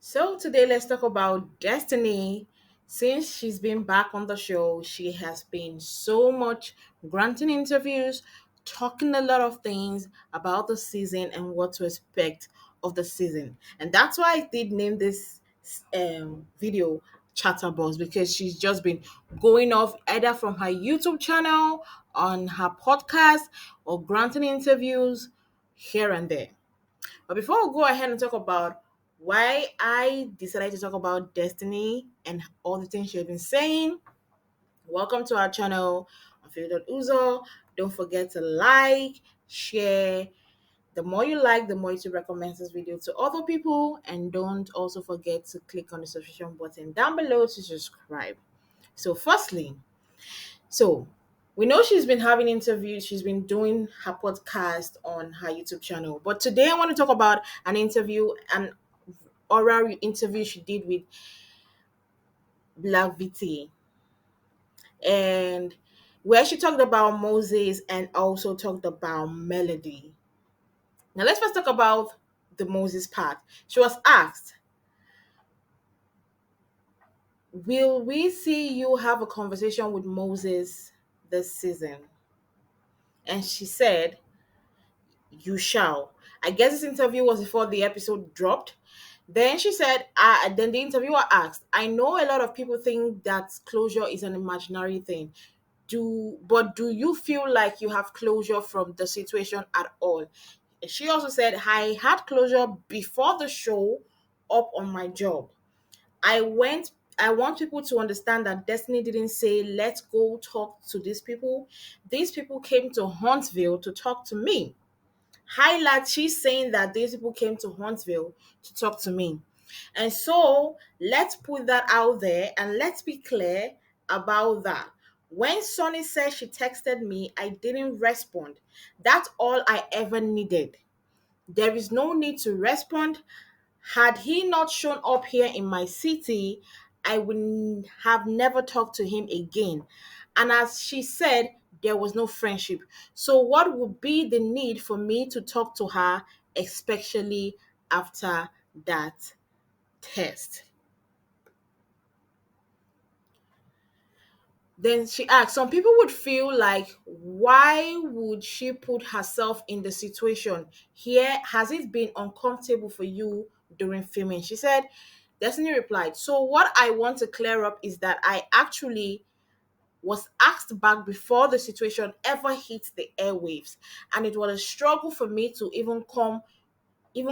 So today let's talk about Destiny. Since she's been back on the show, she has been so much granting interviews, talking a lot of things about the season and what to expect of the season. And that's why I did name this video Chatterbox because she's just been going off either from her YouTube channel, on her podcast, or granting interviews here and there. But before we go ahead and talk about why I decided to talk about Destiny and all the things she's been saying, welcome to our channel. I'm Philip Uzo. Don't forget to like, share. The more you like, the more YouTube recommends this video to other people. And don't also forget to click on the subscription button down below to subscribe. So, firstly, so we know she's been having interviews, she's been doing her podcast on her YouTube channel. But today I want to talk about an oral interview she did with Black VT, and where she talked about Moses and also talked about Melody. Now let's first talk about the Moses part. She was asked, will we see you have a conversation with Moses this season? And she said, you shall. I guess this interview was before the episode dropped. Then she said, then the interviewer asked, I know a lot of people think that closure is an imaginary thing. Do you feel like you have closure from the situation at all? She also said, I had closure before the show up on my job. I want people to understand that Destiny didn't say, let's go talk to these people. These people came to Huntsville to talk to me. Highlight, she's saying that these people came to Huntsville to talk to me. And so let's put that out there and let's be clear about that. When Sonny said she texted me, I didn't respond. That's all I ever needed. There is no need to respond. Had he not shown up here in my city, I would have never talked to him again. And as she said, there was no friendship. So, what would be the need for me to talk to her, especially after that test? Then she asked, some people would feel like, why would she put herself in the situation? Here, has it been uncomfortable for you during filming? She said, Destiny replied, so what I want to clear up is that I actually was asked back before the situation ever hit the airwaves. And it was a struggle for me to even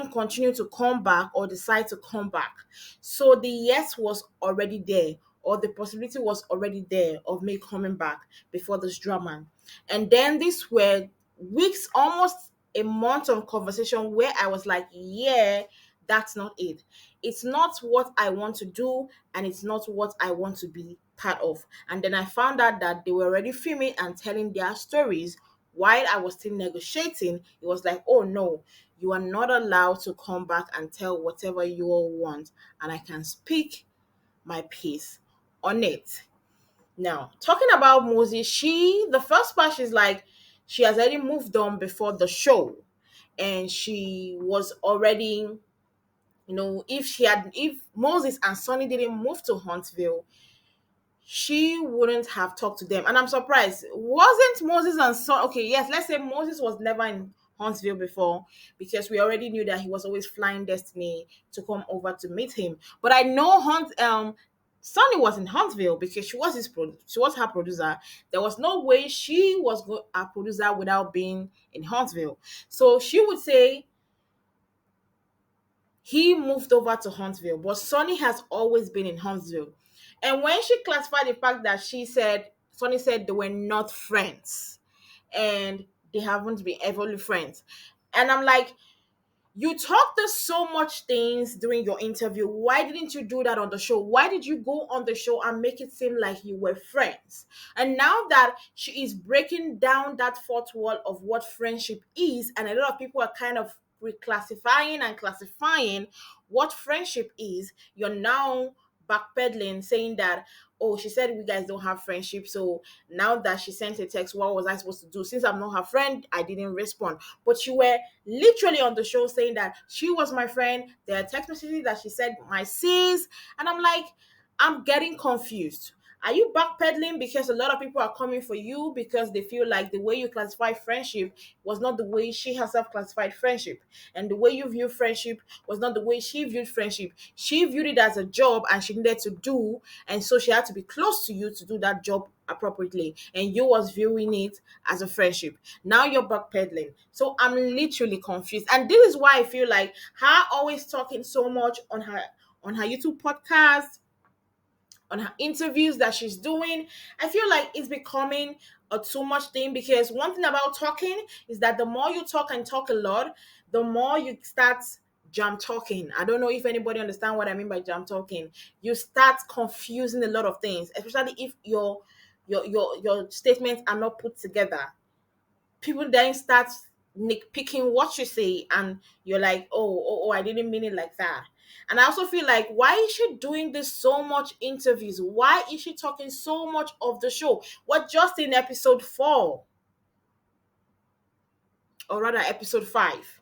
continue to come back or decide to come back. So the yes was already there, or the possibility was already there of me coming back before this drama. And then these were weeks, almost a month of conversation where I was like, yeah, that's not it. It's not what I want to do, and it's not what I want to be part of. And then I found out that they were already filming and telling their stories while I was still negotiating. It was like, oh no, you are not allowed to come back and tell whatever you all want, and I can speak my piece on it. Now, talking about Moses, the first part, she's like, she has already moved on before the show, and she was already, if Moses and Sonny didn't move to Huntsville, she wouldn't have talked to them. And I'm surprised. Wasn't Moses and Son okay, yes, let's say Moses was never in Huntsville before because we already knew that he was always flying Destiny to come over to meet him. But I know Sonny was in Huntsville because she was her producer. There was no way she was a producer without being in Huntsville. So she would say he moved over to Huntsville, but Sonny has always been in Huntsville. And when she classified the fact that Sonny said they were not friends and they haven't been ever friends. And I'm like, you talked so much things during your interview. Why didn't you do that on the show? Why did you go on the show and make it seem like you were friends? And now that she is breaking down that fourth wall of what friendship is, and a lot of people are kind of reclassifying and classifying what friendship is, you're now backpedaling, saying that, oh, she said we guys don't have friendship. So now that she sent a text, what was I supposed to do? Since I'm not her friend, I didn't respond. But you were literally on the show saying that she was my friend. There are text messages that she said my sis. And I'm like, I'm getting confused. Are you backpedaling because a lot of people are coming for you because they feel like the way you classify friendship was not the way she herself classified friendship, and the way you view friendship was not the way she viewed friendship? She viewed it as a job and she needed to do, and so she had to be close to you to do that job appropriately, and you was viewing it as a friendship. Now you're backpedaling. So I'm literally confused, and this is why I feel like her always talking so much on her YouTube podcast, on her interviews that she's doing. I feel like it's becoming a too much thing, because one thing about talking is that the more you talk and talk a lot, the more you start jam talking. I don't know if anybody understand what I mean by jam talking. You start confusing a lot of things, especially if your statements are not put together. People then start nitpicking what you say, and you're like, oh, I didn't mean it like that. And I also feel like, why is she doing this so much interviews? Why is she talking so much of the show? What, just in episode 4, or rather episode 5?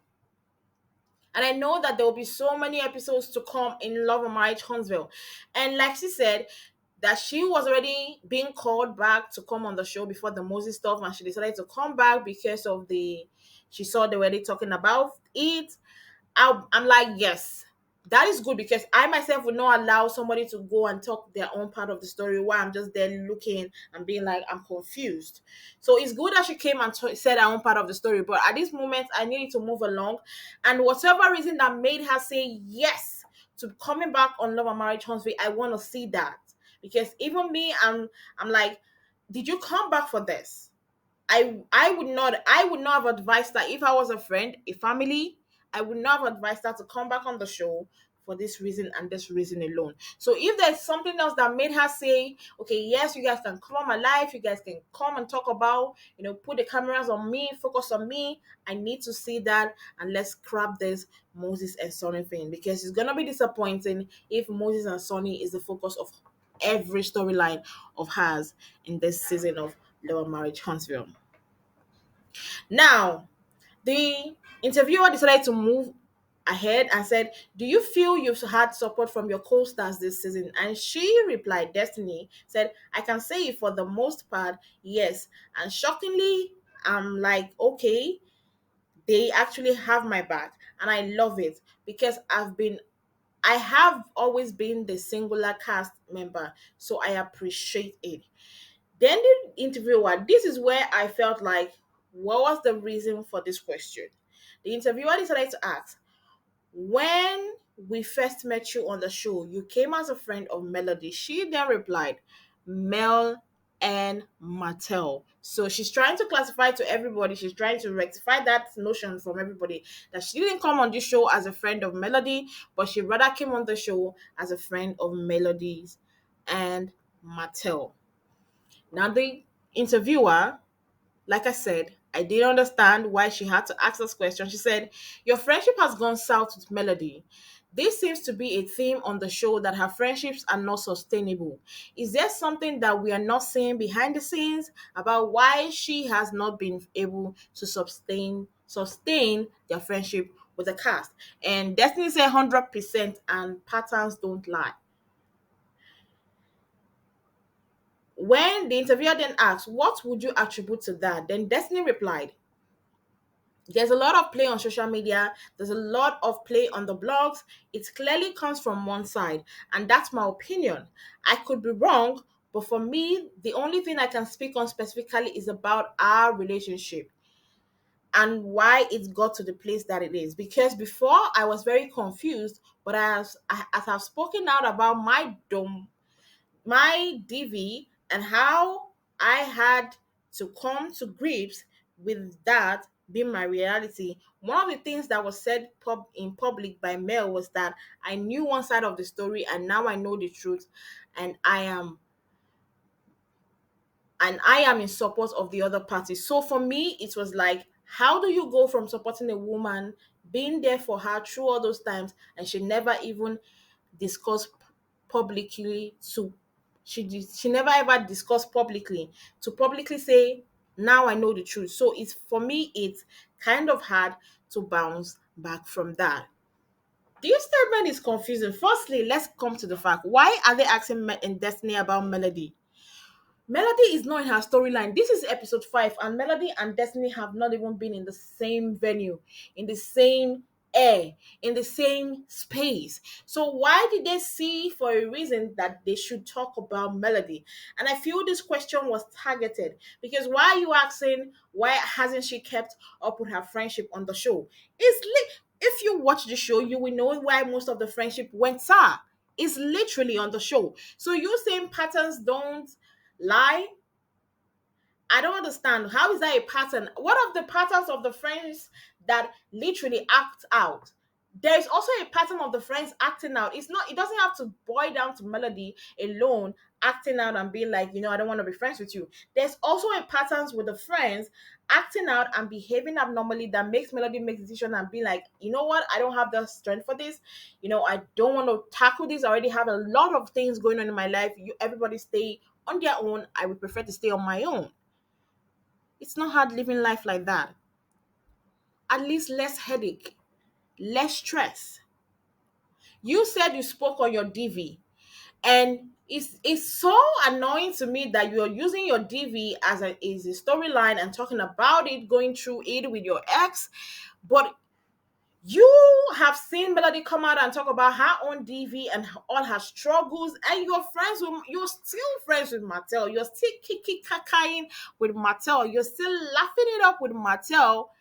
And I know that there will be so many episodes to come in Love and Marriage Huntsville. And like she said, that she was already being called back to come on the show before the Moses stuff, and she decided to come back because of she saw they were already talking about it. I'm like, yes, that is good, because I myself would not allow somebody to go and talk their own part of the story while I'm just there looking and being like, I'm confused. So it's good that she came and said her own part of the story, but at this moment, I needed to move along. And whatever reason that made her say yes to coming back on Love and Marriage Huntsville, I want to see that, because even me, I'm like, did you come back for this? I would not have advised her. If I was a friend, a family, I would not have advised her to come back on the show for this reason and this reason alone. So if there's something else that made her say, okay, yes, you guys can come on my life, you guys can come and talk about, put the cameras on me, focus on me, I need to see that, and let's scrap this Moses and Sonny thing, because it's gonna be disappointing if Moses and Sonny is the focus of every storyline of hers in this season of Love and Marriage Huntsville. Now, the interviewer decided to move ahead and said, do you feel you've had support from your co-stars this season? And she replied, Destiny said, I can say for the most part, yes. And shockingly, I'm like, okay, they actually have my back. And I love it, because I have always been the singular cast member. So I appreciate it. Then the interviewer, this is where I felt like, what was the reason for this question? The interviewer decided to ask, when we first met you on the show, you came as a friend of Melody. She then replied, Mel and Mattel. So she's trying to classify to everybody, she's trying to rectify that notion from everybody, that she didn't come on this show as a friend of Melody, but she rather came on the show as a friend of Melodies and Mattel. Now, the interviewer, like I said, I didn't understand why she had to ask this question. She said, your friendship has gone south with Melody. This seems to be a theme on the show, that her friendships are not sustainable. Is there something that we are not seeing behind the scenes about why she has not been able to sustain their friendship with the cast? And Destiny said 100%, and patterns don't lie. When the interviewer then asked, what would you attribute to that? Then Destiny replied, there's a lot of play on social media, there's a lot of play on the blogs. It clearly comes from one side, and that's my opinion. I could be wrong, but for me, the only thing I can speak on specifically is about our relationship and why it got to the place that it is. Because before I was very confused, but as I've spoken out about my DV and how I had to come to grips with that being my reality. One of the things that was said in public by Mel was that I knew one side of the story and now I know the truth, and I am in support of the other party. So for me, it was like, how do you go from supporting a woman, being there for her through all those times, and she never even discuss publicly to she never ever discussed publicly to publicly say now I know the truth. So it's for me it's kind of hard to bounce back from that. This statement is confusing. Firstly, let's come to the fact. Why are they asking in Destiny about Melody? Melody is not in her storyline. This is episode 5, and Melody and Destiny have not even been in the same venue, in the same air, in the same space. So why did they see for a reason that they should talk about Melody? And I feel this question was targeted because why are you asking why hasn't she kept up with her friendship on the show? If you watch the show, you will know why most of the friendship went sour. It's literally on the show. So you saying patterns don't lie? I don't understand. How is that a pattern? What of the patterns of the friends that literally act out? There's also a pattern of the friends acting out. It doesn't have to boil down to Melody alone acting out and being like, I don't want to be friends with you. There's also a patterns with the friends acting out and behaving abnormally that makes Melody make decision and be like, you know what, I don't have the strength for this. I don't want to tackle this. I already have a lot of things going on in my life. Everybody stay on their own. I would prefer to stay on my own. It's not hard living life like that. At least less headache, less stress. You said you spoke on your DV, and it's so annoying to me that you're using your DV as a storyline and talking about it, going through it with your ex, but you have seen Melody come out and talk about her own DV and all her struggles, and you're still friends with Martell. You're still kiki kakaing with Martell. You're still laughing it up with Martell,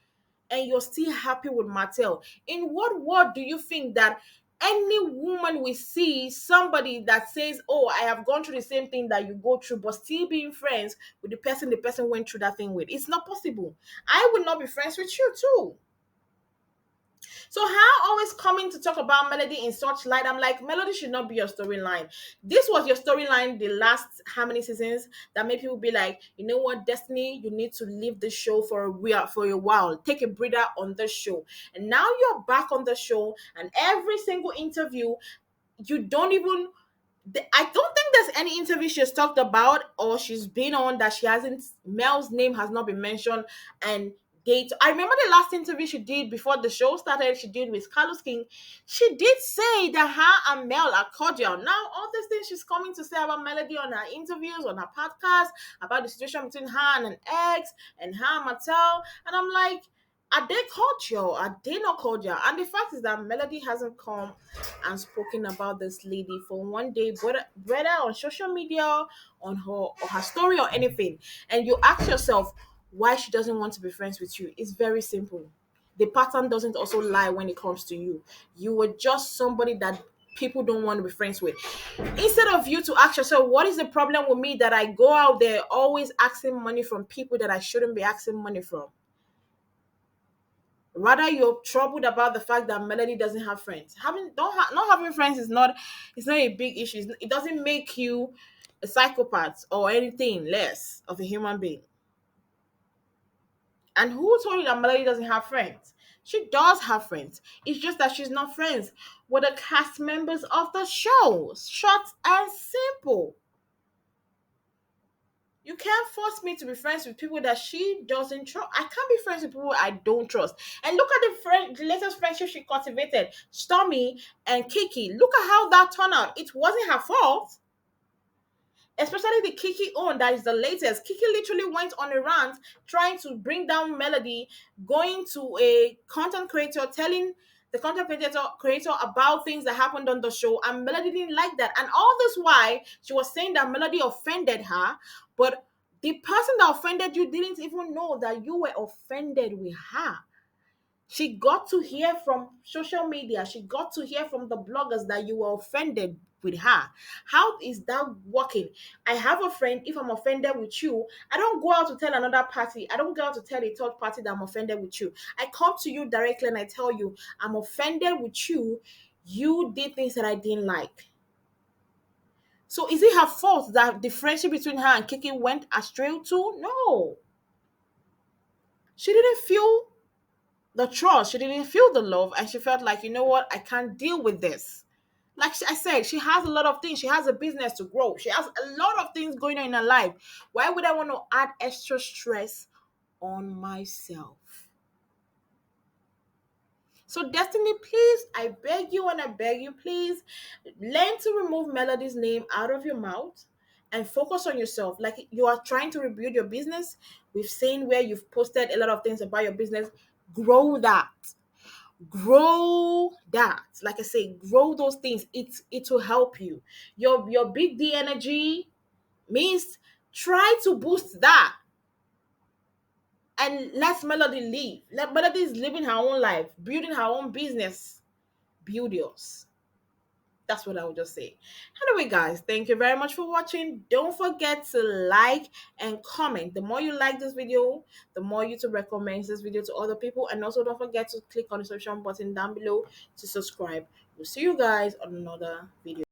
and you're still happy with Martell. In what world do you think that any woman will see somebody that says, "Oh, I have gone through the same thing that you go through," but still being friends with the person went through that thing with? It's not possible. I would not be friends with you too. So how always coming to talk about Melody in such light? I'm like, Melody should not be your storyline. This was your storyline the last how many seasons that made people be like, you know what, Destiny, you need to leave the show for a while. Take a breather on the show. And now you're back on the show, and every single interview, you don't even I don't think there's any interview she's talked about or she's been on that she hasn't Mel's name has not been mentioned and date. I remember the last interview she did before the show started, she did with Carlos King. She did say that her and Mel are cordial. Now, all these things she's coming to say about Melody on her interviews, on her podcast, about the situation between her and an ex and her and Mattel. And I'm like, are they cordial? Are they not cordial? And the fact is that Melody hasn't come and spoken about this lady for one day, whether on social media, on her story or anything. And you ask yourself why she doesn't want to be friends with you. It's very simple. The pattern doesn't also lie when it comes to you. You were just somebody that people don't want to be friends with. Instead of you to ask yourself, what is the problem with me that I go out there always asking money from people that I shouldn't be asking money from? Rather, you're troubled about the fact that Melody doesn't have friends. Not having friends is not it's not a big issue. It doesn't make you a psychopath or anything less of a human being. And who told you that Melody doesn't have friends? She does have friends. It's just that she's not friends with the cast members of the show. Short and simple. You can't force me to be friends with people that she doesn't trust. I can't be friends with people I don't trust. And look at the latest friendship she cultivated, Stormy and Kiki. Look at how that turned out. It wasn't her fault. Especially the Kiki own, that is the latest. Kiki literally went on a rant trying to bring down Melody, going to a content creator, telling the creator about things that happened on the show, and Melody didn't like that. And all this why she was saying that Melody offended her, but the person that offended you didn't even know that you were offended with her. She got to hear from social media, she got to hear from the bloggers that you were offended with her. How is that working? I have a friend, if I'm offended with you, I don't go out to tell another party, I don't go out to tell a third party that I'm offended with you. I come to you directly and I tell you, I'm offended with you. You did things that I didn't like. So is it her fault that the friendship between her and Kiki went astray too? No. She didn't feel the trust, she didn't feel the love, and she felt like, you know what, I can't deal with this. Like I said, she has a lot of things. She has a business to grow. She has a lot of things going on in her life. Why would I want to add extra stress on myself? So, Destiny, please, I beg you and I beg you, please learn to remove Melody's name out of your mouth and focus on yourself. Like you are trying to rebuild your business. We've seen where you've posted a lot of things about your business. Grow that. Grow that. Like I say, grow those things. It will help you. Your big D energy means try to boost that and let Melody live. Let Melody is living her own life, building her own business. Build yours. That's what I would just say. Anyway, guys, thank you very much for watching. Don't forget to like and comment. The more you like this video, the more YouTube recommends this video to other people. And also don't forget to click on the subscription button down below to subscribe. We'll see you guys on another video.